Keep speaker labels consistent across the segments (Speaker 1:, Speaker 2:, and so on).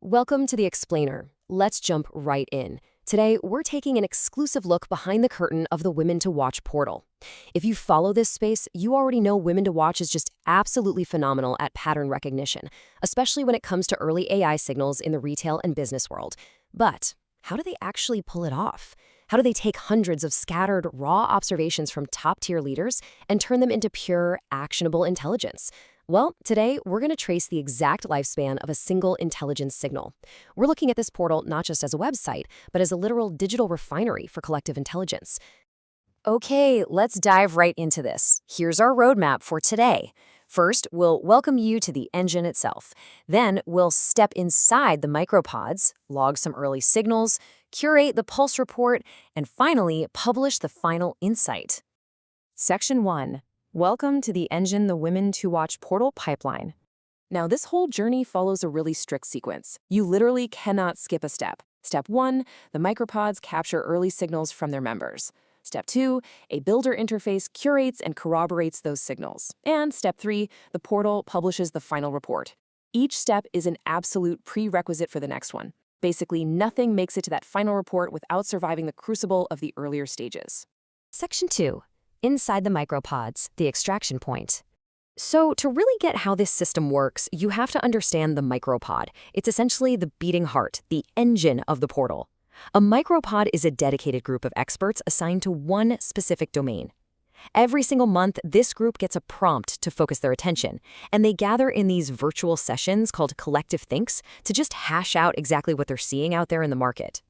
Speaker 1: Welcome to The Explainer. Let's jump right in. Today, we're taking an exclusive look behind the curtain of the Women to Watch portal. If you follow this space, you already know Women to Watch is just absolutely phenomenal at pattern recognition, especially when it comes to early AI signals in the retail and business world. But how do they actually pull it off? How do they take hundreds of scattered, raw observations from top-tier leaders and turn them into pure, actionable intelligence? Well, today, we're going to trace the exact lifespan of a single intelligence signal. We're looking at this portal not just as a website, but as a literal digital refinery for collective intelligence. Okay, let's dive right into this. Here's our roadmap for today. First, we'll welcome you to the engine itself. Then, we'll step inside the micropods, log some early signals, curate the pulse report, and finally, publish the final insight. Section 1. Welcome to the Engine the Women to Watch portal pipeline. Now, this whole journey follows a really strict sequence. You literally cannot skip a step. Step 1, the micropods capture early signals from their members. Step 2, a builder interface curates and corroborates those signals. And Step 3, the portal publishes the final report. Each step is an absolute prerequisite for the next one. Basically, nothing makes it to that final report without surviving the crucible of the earlier stages. Section 2. Inside the micropods, the extraction point. So to really get how this system works, you have to understand the micropod. It's essentially the beating heart, the engine of the portal. A micropod is a dedicated group of experts assigned to one specific domain. Every single month, this group gets a prompt to focus their attention, and they gather in these virtual sessions called collective thinks to just hash out exactly what they're seeing out there in the market.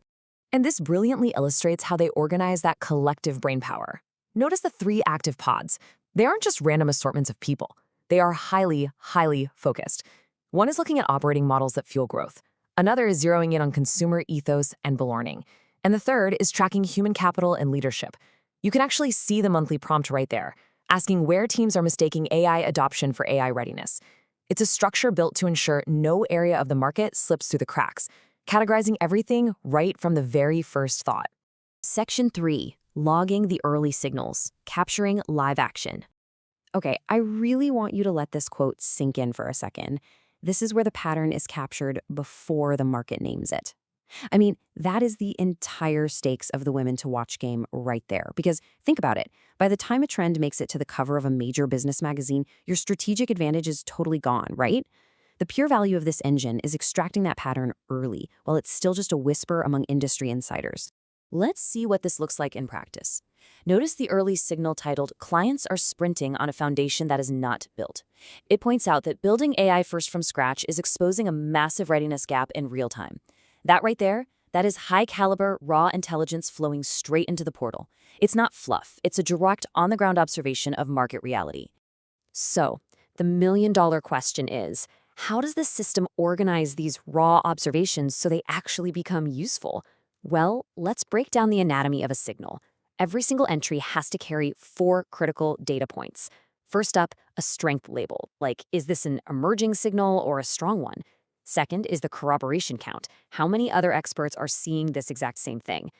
Speaker 1: And this brilliantly illustrates how they organize that collective brainpower. Notice the 3 active pods. They aren't just random assortments of people. They are highly, highly focused. One is looking at operating models that fuel growth. Another is zeroing in on consumer ethos and belonging. And the third is tracking human capital and leadership. You can actually see the monthly prompt right there, asking where teams are mistaking AI adoption for AI readiness. It's a structure built to ensure no area of the market slips through the cracks, categorizing everything right from the very first thought. Section 3. Logging the early signals, capturing live action. Okay, I really want you to let this quote sink in for a second. This is where the pattern is captured before the market names it. I mean, that is the entire stakes of the Women to Watch game right there. Because think about it, by the time a trend makes it to the cover of a major business magazine, your strategic advantage is totally gone, right? The pure value of this engine is extracting that pattern early, while it's still just a whisper among industry insiders. Let's see what this looks like in practice. Notice the early signal titled, "Clients are sprinting on a foundation that is not built." It points out that building AI first from scratch is exposing a massive readiness gap in real time. That right there, that is high-caliber, raw intelligence flowing straight into the portal. It's not fluff. It's a direct, on-the-ground observation of market reality. So, the million-dollar question is, how does this system organize these raw observations so they actually become useful? Well, let's break down the anatomy of a signal. Every single entry has to carry 4 critical data points. First up, a strength label, like is this an emerging signal or a strong one? Second is the corroboration count. How many other experts are seeing this exact same thing?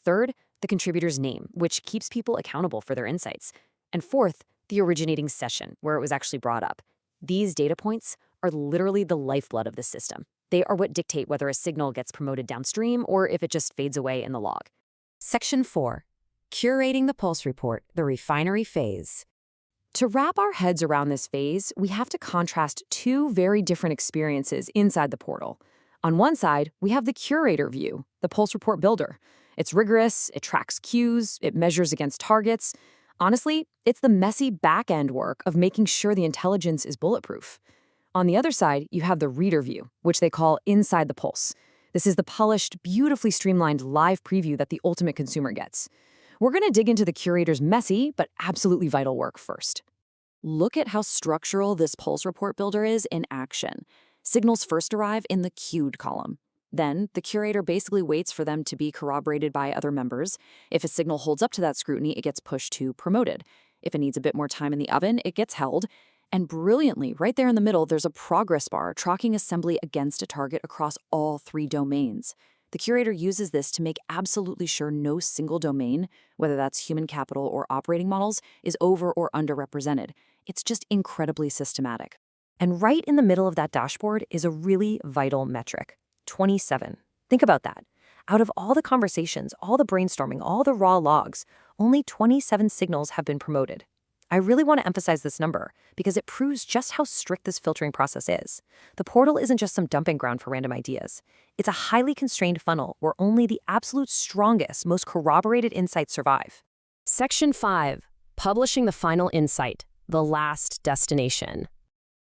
Speaker 1: Third, the contributor's name, which keeps people accountable for their insights. And fourth, the originating session, where it was actually brought up. These data points are literally the lifeblood of the system. They are what dictate whether a signal gets promoted downstream or if it just fades away in the log. Section 4. Curating the pulse report, the refinery phase. To wrap our heads around this phase, we have to contrast 2 very different experiences inside the portal. On one side, we have the curator view, the pulse report builder. It's rigorous, it tracks cues, it measures against targets. Honestly, it's the messy back-end work of making sure the intelligence is bulletproof. On the other side, you have the reader view, which they call inside the pulse. This is the polished, beautifully streamlined live preview that the ultimate consumer gets. We're going to dig into the curator's messy, but absolutely vital work first. Look at how structural this pulse report builder is in action. Signals first arrive in the queued column. Then, the curator basically waits for them to be corroborated by other members. If a signal holds up to that scrutiny, it gets pushed to promoted. If it needs a bit more time in the oven, it gets held. And brilliantly, right there in the middle, there's a progress bar tracking assembly against a target across all 3 domains. The curator uses this to make absolutely sure no single domain, whether that's human capital or operating models, is over or underrepresented. It's just incredibly systematic. And right in the middle of that dashboard is a really vital metric,
Speaker 2: 27. Think about that. Out of all the conversations, all the brainstorming, all the raw logs, only 27 signals have been promoted. I really want to emphasize this number because it proves just how strict this filtering process is. The portal isn't just some dumping ground for random ideas. It's a highly constrained funnel where only the absolute strongest, most corroborated insights survive.
Speaker 1: Section 5. Publishing the final insight, the last destination.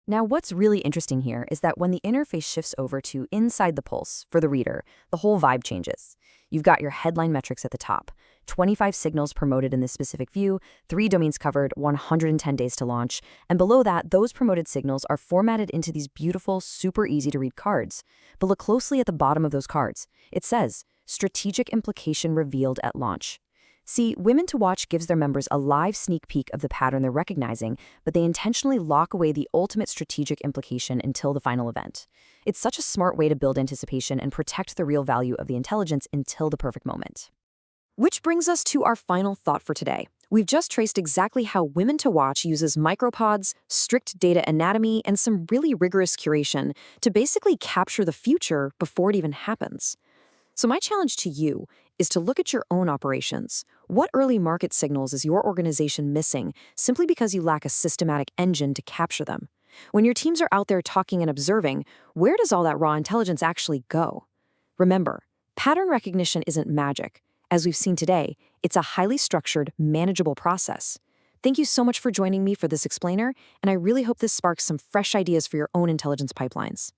Speaker 3: Now, what's really interesting here is that when the interface shifts over to inside the pulse for the reader, the whole vibe changes. You've got your headline metrics at the top, 25 signals promoted in this specific view, 3 domains covered, 110 days to launch, and below that, those promoted signals are formatted into these beautiful, super easy to read cards. But look closely at the bottom of those cards. It says, strategic implication revealed at launch. See, Women to Watch gives their members a live sneak peek of the pattern they're recognizing, but they intentionally lock away the ultimate strategic implication until the final event. It's such a smart way to build anticipation and protect the real value of the intelligence until the perfect moment.
Speaker 2: Which brings us to our final thought for today. We've just traced exactly how Women to Watch uses micropods, strict data anatomy, and some really rigorous curation to basically capture the future before it even happens. So my challenge to you is to look at your own operations. What early market signals is your organization missing simply because you lack a systematic engine to capture them? When your teams are out there talking and observing, where does all that raw intelligence actually go? Remember, pattern recognition isn't magic. As we've seen today, it's a highly structured, manageable process. Thank you so much for joining me for this explainer, and I really hope this sparks some fresh ideas for your own intelligence pipelines.